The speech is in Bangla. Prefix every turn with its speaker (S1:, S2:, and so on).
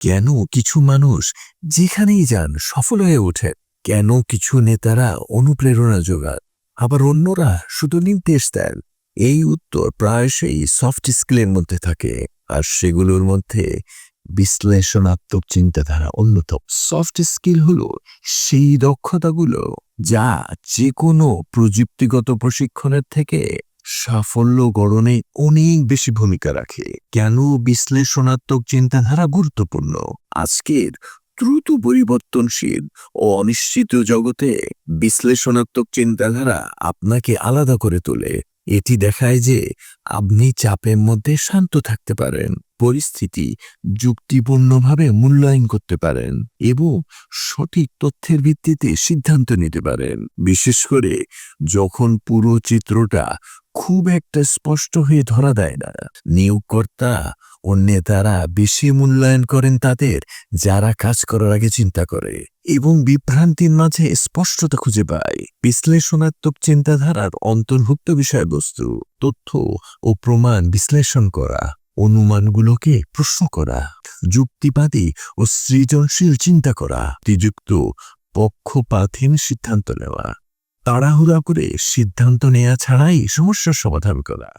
S1: কেন কিছু মানুষ যেখানেই যান সফল হয়ে ওঠে? কেন কিছু নেতারা অনুপ্রেরণা যোগান, আবার অন্যরা শুধু নির্দেশ দেন? এই উত্তর প্রায়শই সফট স্কিলের মধ্যে থাকে, আর সেগুলোর মধ্যে বিশ্লেষণাত্মক চিন্তাধারা অন্যতম। সফট স্কিল হলো সেই দক্ষতাগুলো যা যে কোনো প্রযুক্তিগত প্রশিক্ষণের থেকে সাফল্য গড়নে অনেক বেশি ভূমিকা রাখে। কেন বিশ্লেষণাত্মক চিন্তাধারা গুরুত্বপূর্ণ? আজকের দ্রুত পরিবর্তনশীল ও অনিশ্চিত জগতে বিশ্লেষণাত্মক চিন্তাধারা আপনাকে আলাদা করে তোলে। এটি দেখায় যে আপনি চাপের মধ্যে শান্ত থাকতে পারেন, পরিস্থিতি যুক্তিপূর্ণভাবে মূল্যায়ন করতে পারেন এবং সঠিক তথ্যের ভিত্তিতে সিদ্ধান্ত নিতে পারেন, বিশেষ করে যখন পুরো চিত্রটা খুব একটা স্পষ্ট হয়ে ধরা দেয় না। নিয়োগকর্তা ও নেতারা বেশি মূল্যায়ন করেন তাদের যারা কাজ করার আগে চিন্তা করে এবং বিভ্রান্তির মাঝে স্পষ্টতা খুঁজে পায়। বিশ্লেষণাত্মক চিন্তাধারার অন্তর্ভুক্ত বিষয়বস্তু, তথ্য ও প্রমাণ বিশ্লেষণ করা, অনুমানগুলোকে প্রশ্ন করা, যুক্তিবাদী ও সৃজনশীল চিন্তা করা, যুক্ত পক্ষপাতহীন সিদ্ধান্ত নেওয়া, তাড়াহুড়া করে সিদ্ধান্ত নেওয়া ছাড়াই সমস্যার সমাধান করা।